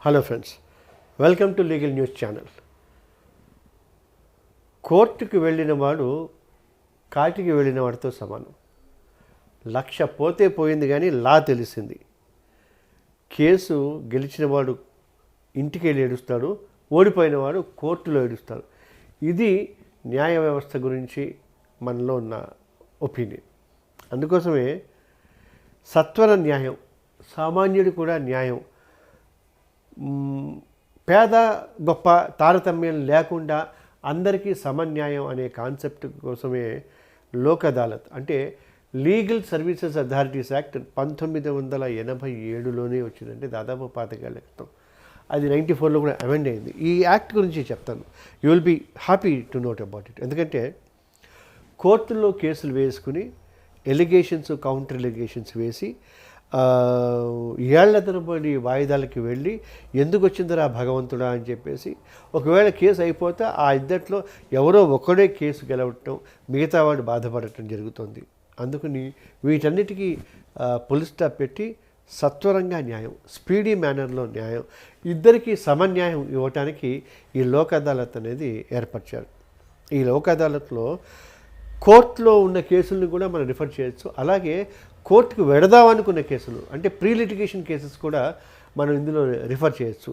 Hello friends, welcome to legal news channel. కోర్టుకు వెళ్ళిన వాడు కాటికి వెళ్ళిన వాడితో సమానం. 1,00,000 పోతే పోయింది కానీ లా తెలిసింది. కేసు గెలిచిన వాడు ఇంటికి వెళ్ళి ఏడుస్తాడు, ఓడిపోయిన వాడు కోర్టులో ఏడుస్తాడు. ఇది న్యాయ వ్యవస్థ గురించి మనలో ఉన్న ఒపీనియన్. అందుకోసమే సత్వర న్యాయం, సామాన్యుడు కూడా న్యాయం, పేద గొప్ప తారతమ్యం లేకుండా అందరికీ సమన్యాయం అనే కాన్సెప్ట్ కోసమే లోక్ అదాలత్ అంటే లీగల్ సర్వీసెస్ అథారిటీస్ యాక్ట్ 1987లోనే వచ్చిందంటే దాదాపు 25 ఏళ్ల క్రితం. అది 94లో కూడా అమెండ్ అయింది. ఈ యాక్ట్ గురించి చెప్తాను. You will be happy to note about it. ఎందుకంటే కోర్టుల్లో కేసులు వేసుకుని ఎలిగేషన్స్, కౌంటర్ ఎలిగేషన్స్ వేసి ఏళ్ల తరబడి వాయిదాలకి వెళ్ళి ఎందుకు వచ్చిందిరా భగవంతుడా అని చెప్పేసి ఒకవేళ కేసు అయిపోతే ఆ ఇద్దట్లో ఎవరో ఒకడే కేసు గెలవటం, మిగతా వాడు బాధపడటం జరుగుతుంది. అందుకని వీటన్నిటికీ పుల్ స్టాప్ పెట్టి సత్వరంగా న్యాయం, స్పీడీ మేనర్లో న్యాయం, ఇద్దరికీ సమన్యాయం ఇవ్వటానికి ఈ లోక్ అదాలత్ అనేది ఏర్పరిచారు. ఈ లోక్ అదాలత్లో కోర్టులో ఉన్న కేసులను కూడా మనం రిఫర్ చేయొచ్చు. అలాగే కోర్టుకు వెడదామనుకున్న కేసులు అంటే ప్రీ లిటిగేషన్ కేసెస్ కూడా మనం ఇందులో రిఫర్ చేయొచ్చు.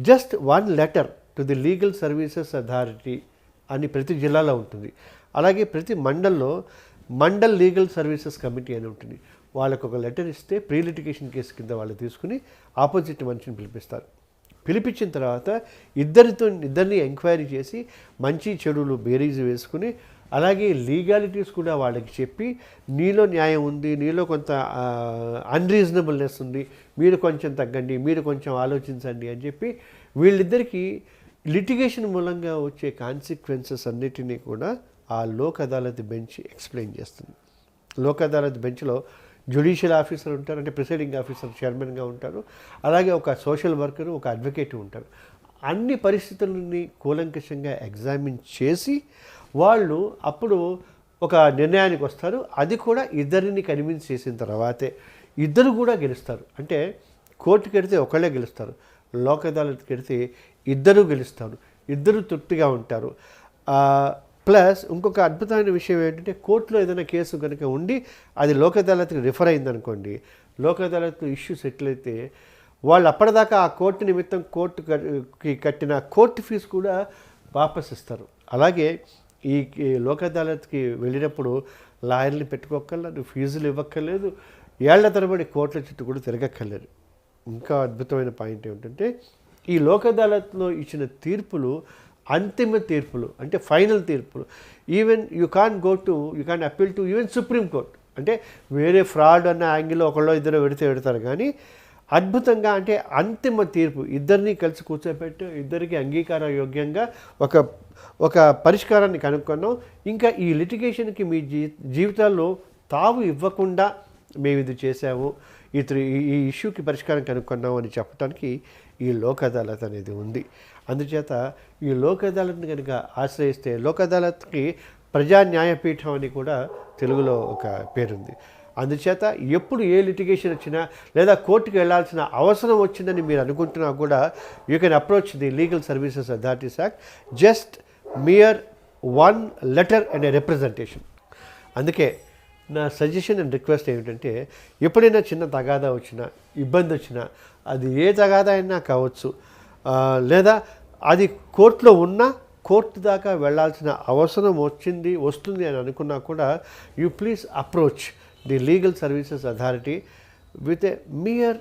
Just 1 letter to the legal services authority అని ప్రతి జిల్లాలో ఉంటుంది. అలాగే ప్రతి మండల్లో మండల్ లీగల్ సర్వీసెస్ కమిటీ అని ఉంటుంది. వాళ్ళకు ఒక లెటర్ ఇస్తే ప్రీ లిటిగేషన్ కేసు కింద వాళ్ళు తీసుకుని ఆపోజిట్ మనిషిని పిలిపిస్తారు. పిలిపించిన తర్వాత ఇద్దరిని ఎంక్వైరీ చేసి మంచి చెడులు బేరీజు వేసుకుని అలాగే లీగాలిటీస్ కూడా వాళ్ళకి చెప్పి నీలో న్యాయం ఉంది, నీలో కొంత అన్రీజనబుల్నెస్ ఉంది, మీరు కొంచెం తగ్గండి, మీరు కొంచెం ఆలోచించండి అని చెప్పి వీళ్ళిద్దరికీ లిటిగేషన్ మూలంగా వచ్చే కాన్సిక్వెన్సెస్ అన్నిటినీ కూడా ఆ లోక్ అదాలత్ బెంచ్ ఎక్స్ప్లెయిన్ చేస్తుంది. లోక్ అదాలత్ బెంచ్లో జ్యుడిషియల్ ఆఫీసర్ ఉంటారు, అంటే ప్రిసైడింగ్ ఆఫీసర్ చైర్మన్గా ఉంటారు. అలాగే ఒక సోషల్ వర్కరు, ఒక అడ్వకేట్ ఉంటారు. అన్ని పరిస్థితులని కూలంకషంగా ఎగ్జామిన్ చేసి వాళ్ళు అప్పుడు ఒక నిర్ణయానికి వస్తారు. అది కూడా ఇద్దరిని కన్విన్స్ చేసిన తర్వాతే ఇద్దరు కూడా గెలుస్తారు. అంటే కోర్టుకి వెడితే ఒకళ్ళే గెలుస్తారు, లోక్ అదాలత్కి వెడితే ఇద్దరు గెలుస్తారు, ఇద్దరు తృప్తిగా ఉంటారు. ప్లస్ ఇంకొక అద్భుతమైన విషయం ఏంటంటే కోర్టులో ఏదైనా కేసు కనుక ఉండి అది లోక్ అదాలత్కి రిఫర్ అయిందనుకోండి, లోక్ అదాలత్ ఇష్యూ సెటిల్ అయితే వాళ్ళు అప్పటిదాకా ఆ కోర్టు నిమిత్తం కోర్టుకి కట్టిన కోర్టు ఫీజు కూడా వాపస్ ఇస్తారు. అలాగే ఈ లోక్ అదాలత్కి వెళ్ళినప్పుడు లాయర్ని పెట్టుకోక్కర్లేదు, ఫీజులు ఇవ్వక్కర్లేదు, ఏళ్ల తరబడి కోర్టుల చుట్టూ కూడా తిరగక్కర్లేదు. ఇంకా అద్భుతమైన పాయింట్ ఏమిటంటే ఈ లోక్ అదాలత్లో ఇచ్చిన తీర్పులు అంతిమ తీర్పులు, అంటే ఫైనల్ తీర్పులు. Even you can appeal to even supreme court. అంటే వేరే ఫ్రాడ్ అన్న యాంగిల్లో ఒకళ్ళో ఇద్దరు పెడతారు కానీ అద్భుతంగా అంటే అంతిమ తీర్పు ఇద్దరిని కలిసి కూర్చోబెట్టి ఇద్దరికి అంగీకార యోగ్యంగా ఒక పరిష్కారాన్ని కనుక్కున్నాం. ఇంకా ఈ లిటిగేషన్కి మీ జీవితాల్లో తావు ఇవ్వకుండా మేము ఇది చేసాము, ఈ ఇష్యూకి పరిష్కారం కనుక్కున్నాం అని చెప్పడానికి ఈ లోక్ అదాలత్ అనేది ఉంది. అందుచేత ఈ లోక్ అదాలత్ని కనుక ఆశ్రయిస్తే లోక్ అదాలత్కి ప్రజా న్యాయపీఠం అని కూడా తెలుగులో ఒక పేరుంది. అందుచేత ఎప్పుడు ఏ లిటిగేషన్ వచ్చినా లేదా కోర్టుకు వెళ్లాల్సిన అవసరం వచ్చిందని మీరు అనుకుంటున్నా కూడా you can approach the legal services authorities act, just mere 1 letter and a representation. అందుకే నా సజెషన్ అండ్ రిక్వెస్ట్ ఏమిటంటే ఎప్పుడైనా చిన్న తగాదా వచ్చినా, ఇబ్బంది వచ్చినా, అది ఏ తగాదా అయినా కావచ్చు, లేదా అది కోర్టులో ఉన్నా కోర్టు దాకా వెళ్లాల్సిన అవసరం వస్తుంది అని అనుకున్నా కూడా you please approach the legal services authority with a mere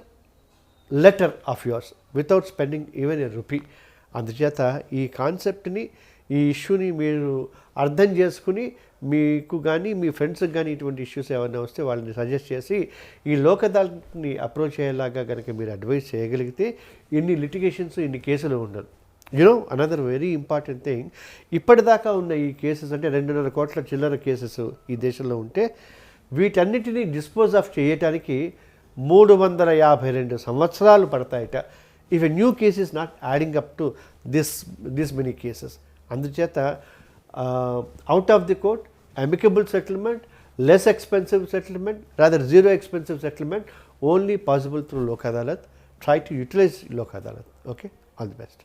letter of yours without spending even a rupee. అందుచేత ఈ కాన్సెప్ట్ని, ఈ ఇష్యూని మీరు అర్థం చేసుకుని మీకు కానీ మీ ఫ్రెండ్స్కి కానీ ఇటువంటి ఇష్యూస్ ఏమైనా వస్తే వాళ్ళని సజెస్ట్ చేసి ఈ లోక్ అదాలత్ని అప్రోచ్ అయ్యేలాగా కనుక మీరు అడ్వైస్ చేయగలిగితే ఇన్ని లిటిగేషన్స్, ఇన్ని కేసులు ఉండదు. అనదర్ వెరీ ఇంపార్టెంట్ థింగ్, ఇప్పటిదాకా ఉన్న ఈ కేసెస్ అంటే 2.5 కోట్ల చిల్లర కేసెస్ ఈ దేశంలో ఉంటే వీటన్నిటినీ డిస్పోజ్ ఆఫ్ చేయటానికి 352 సంవత్సరాలు పడతాయట. If a new case is not adding up to this many cases. అందుచేత out of the court amicable settlement, less expensive settlement, rather zero expensive settlement, only possible through Lok Adalat. Try to utilize Lok Adalat. Okay, all the best.